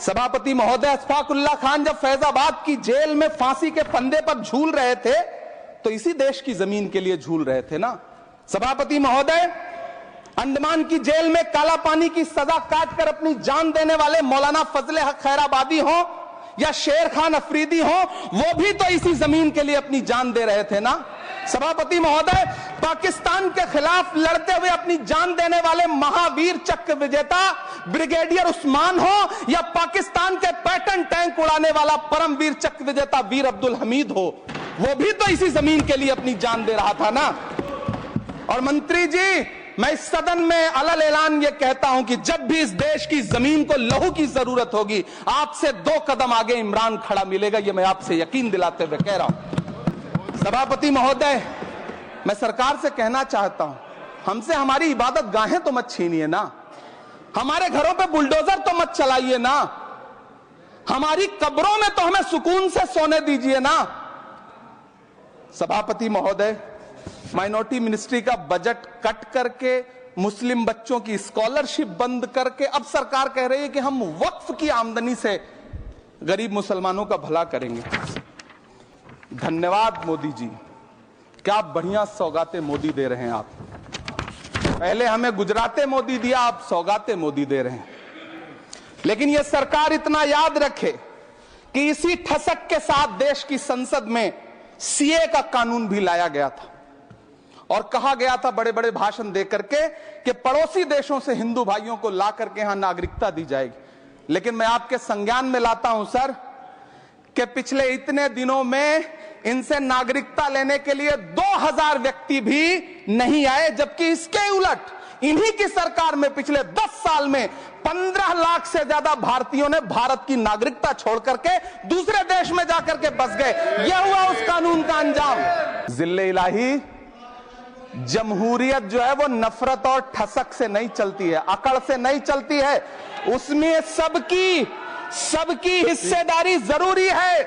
सभापति महोदय, अशफाकुल्लाह खान जब फैजाबाद की जेल में फांसी के फंदे पर झूल रहे थे तो इसी देश की जमीन के लिए झूल रहे थे ना। सभापति महोदय, अंडमान की जेल में काला पानी की सजा काटकर अपनी जान देने वाले मौलाना फजले हक खैराबादी हो या शेर खान अफरीदी हो, वो भी तो इसी जमीन के लिए अपनी जान दे रहे थे ना। सभापति महोदय, पाकिस्तान के खिलाफ लड़ते हुए अपनी जान देने वाले महावीर चक्र विजेता ब्रिगेडियर उस्मान हो या पाकिस्तान के पैटर्न टैंक उड़ाने वाला परमवीर चक्र विजेता वीर अब्दुल हमीद हो, वो भी तो इसी जमीन के लिए अपनी जान दे रहा था ना। और मंत्री जी, मैं इस सदन में अलल ऐलान ये कहता हूं कि जब भी इस देश की जमीन को लहू की जरूरत होगी, आपसे 2 कदम आगे इमरान खड़ा मिलेगा, ये मैं आपसे यकीन दिलाते हुए कह रहा हूं। सभापति महोदय, मैं सरकार से कहना चाहता हूं, हमसे हमारी इबादत गाहें तो मत छीनिए ना, हमारे घरों पे बुलडोजर तो मत चलाइए ना, हमारी कब्रों में तो हमें सुकून से सोने दीजिए ना। सभापति महोदय, माइनॉरिटी मिनिस्ट्री का बजट कट करके, मुस्लिम बच्चों की स्कॉलरशिप बंद करके अब सरकार कह रही है कि हम वक्फ की आमदनी से गरीब मुसलमानों का भला करेंगे। धन्यवाद मोदी जी, क्या बढ़िया सौगातें मोदी दे रहे हैं आप। पहले हमें गुजराते मोदी दिया, आप सौगातें मोदी दे रहे हैं। लेकिन यह सरकार इतना याद रखे कि इसी ठसक के साथ देश की संसद में सीए का कानून भी लाया गया था और कहा गया था बड़े बड़े भाषण देकर के कि पड़ोसी देशों से हिंदू भाइयों को ला करके यहां नागरिकता दी जाएगी। लेकिन मैं आपके संज्ञान में लाता हूं सर कि पिछले इतने दिनों में इनसे नागरिकता लेने के लिए 2000 व्यक्ति भी नहीं आए, जबकि इसके उलट इन्हीं की सरकार में पिछले 10 साल में 15 लाख से ज्यादा भारतीयों ने भारत की नागरिकता छोड़ करके दूसरे देश में जाकर के बस गए। यह हुआ उस कानून का अंजाम। जिल्ले इलाही, जमहूरियत जो है वो नफरत और ठसक से नहीं चलती है, अकड़ से नहीं चलती है, उसमें सबकी हिस्सेदारी जरूरी है।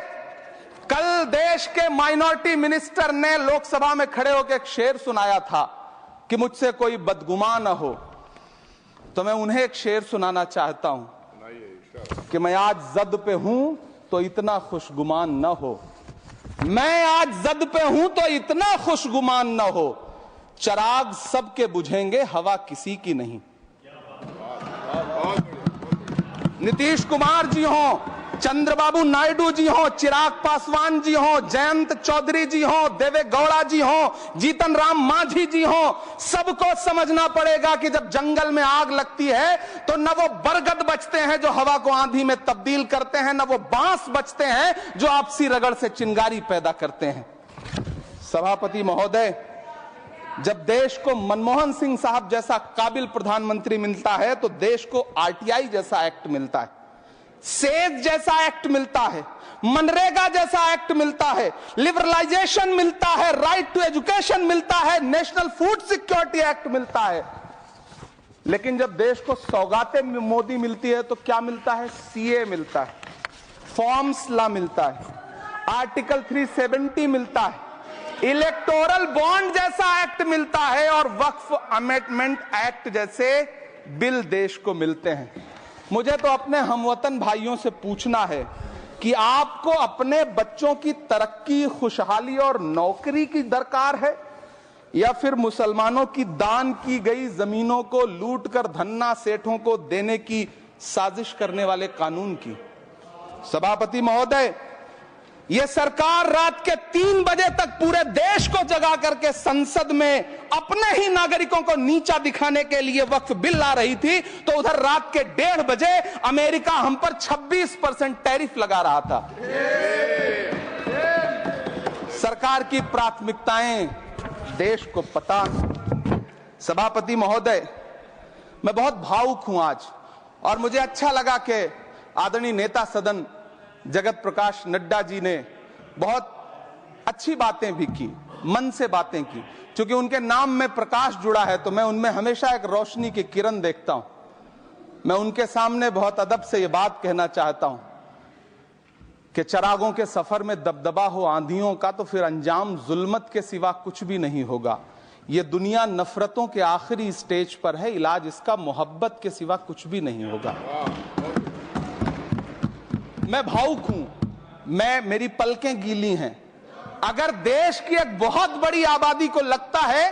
कल देश के माइनॉरिटी मिनिस्टर ने लोकसभा में खड़े होकर एक शेर सुनाया था कि मुझसे कोई बदगुमान न हो, तो मैं उन्हें एक शेर सुनाना चाहता हूं कि मैं आज जद पे हूं तो इतना खुशगुमान न हो, मैं आज जद पे हूं तो इतना खुशगुमान न हो, चराग सबके बुझेंगे हवा किसी की नहीं। नीतीश कुमार जी हो, चंद्रबाबू नायडू जी हो, चिराग पासवान जी हो, जयंत चौधरी जी हो, देवे गौड़ा जी हो, जीतन राम मांझी जी हो, सबको समझना पड़ेगा कि जब जंगल में आग लगती है तो न वो बरगद बचते हैं जो हवा को आंधी में तब्दील करते हैं, न वो बांस बचते हैं जो आपसी रगड़ से चिंगारी पैदा करते हैं। सभापति महोदय, जब देश को मनमोहन सिंह साहब जैसा काबिल प्रधानमंत्री मिलता है तो देश को आरटीआई जैसा एक्ट मिलता है, सेज जैसा एक्ट मिलता है, मनरेगा जैसा एक्ट मिलता है, लिबरलाइजेशन मिलता है, राइट टू एजुकेशन मिलता है, नेशनल फूड सिक्योरिटी एक्ट मिलता है। लेकिन जब देश को सौगातें मोदी मिलती है तो क्या मिलता है? सीए मिलता है, फॉर्म्स लॉ मिलता है, आर्टिकल 370 मिलता है, इलेक्टोरल बॉन्ड जैसा एक्ट मिलता है और वक्फ अमेंडमेंट एक्ट जैसे बिल देश को मिलते हैं। मुझे तो अपने हमवतन भाइयों से पूछना है कि आपको अपने बच्चों की तरक्की, खुशहाली और नौकरी की दरकार है या फिर मुसलमानों की दान की गई जमीनों को लूटकर धन्ना सेठों को देने की साजिश करने वाले कानून की? सभापति महोदय, यह सरकार रात के 3 बजे तक पूरे देश को जगा करके संसद में अपने ही नागरिकों को नीचा दिखाने के लिए वक्फ बिल ला रही थी, तो उधर रात के 1:30 बजे अमेरिका हम पर 26% टैरिफ लगा रहा था। सरकार की प्राथमिकताएं देश को पता। सभापति महोदय, मैं बहुत भावुक हूं आज, और मुझे अच्छा लगा कि आदरणीय नेता सदन जगत प्रकाश नड्डा जी ने बहुत अच्छी बातें भी की, मन से बातें की। क्योंकि उनके नाम में प्रकाश जुड़ा है तो मैं उनमें हमेशा एक रोशनी की किरण देखता हूं। मैं उनके सामने बहुत अदब से यह बात कहना चाहता हूं कि चरागों के सफर में दबदबा हो आंधियों का तो फिर अंजाम जुल्मत के सिवा कुछ भी नहीं होगा। यह दुनिया नफरतों के आखिरी स्टेज पर है, इलाज इसका मोहब्बत के सिवा कुछ भी नहीं होगा। मैं भावुक हूं, मेरी पलकें गीली हैं। अगर देश की एक बहुत बड़ी आबादी को लगता है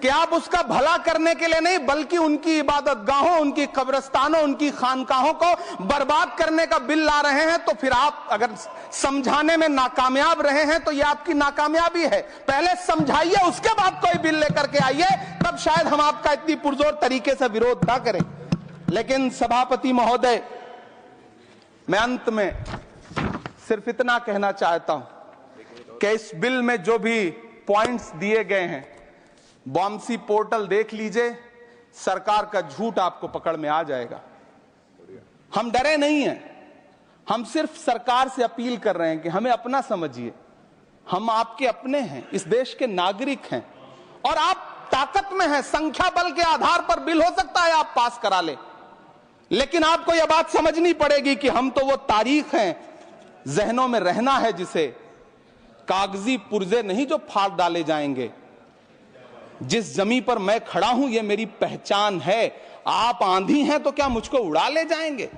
कि आप उसका भला करने के लिए नहीं बल्कि उनकी इबादतगाहों, उनकी कब्रिस्तानों, उनकी खानकाहों को बर्बाद करने का बिल ला रहे हैं, तो फिर आप अगर समझाने में नाकामयाब रहे हैं तो यह आपकी नाकामयाबी है। पहले समझाइए, उसके बाद कोई बिल लेकर के आइए, तब शायद हम आपका इतनी पुरजोर तरीके से विरोध ना करें। लेकिन सभापति महोदय, मैं अंत में सिर्फ इतना कहना चाहता हूं कि इस बिल में जो भी पॉइंट्स दिए गए हैं, वामसी पोर्टल देख लीजिए, सरकार का झूठ आपको पकड़ में आ जाएगा। हम डरे नहीं हैं, हम सिर्फ सरकार से अपील कर रहे हैं कि हमें अपना समझिए। हम आपके अपने हैं, इस देश के नागरिक हैं और आप ताकत में हैं। संख्या बल के आधार पर बिल हो सकता है आप पास करा ले, लेकिन आपको यह बात समझनी पड़ेगी कि हम तो वो तारीख हैं, जहनों में रहना है जिसे कागजी पुर्जे नहीं जो फाड़ डाले जाएंगे। जिस जमीन पर मैं खड़ा हूं, यह मेरी पहचान है। आप आंधी हैं तो क्या मुझको उड़ा ले जाएंगे?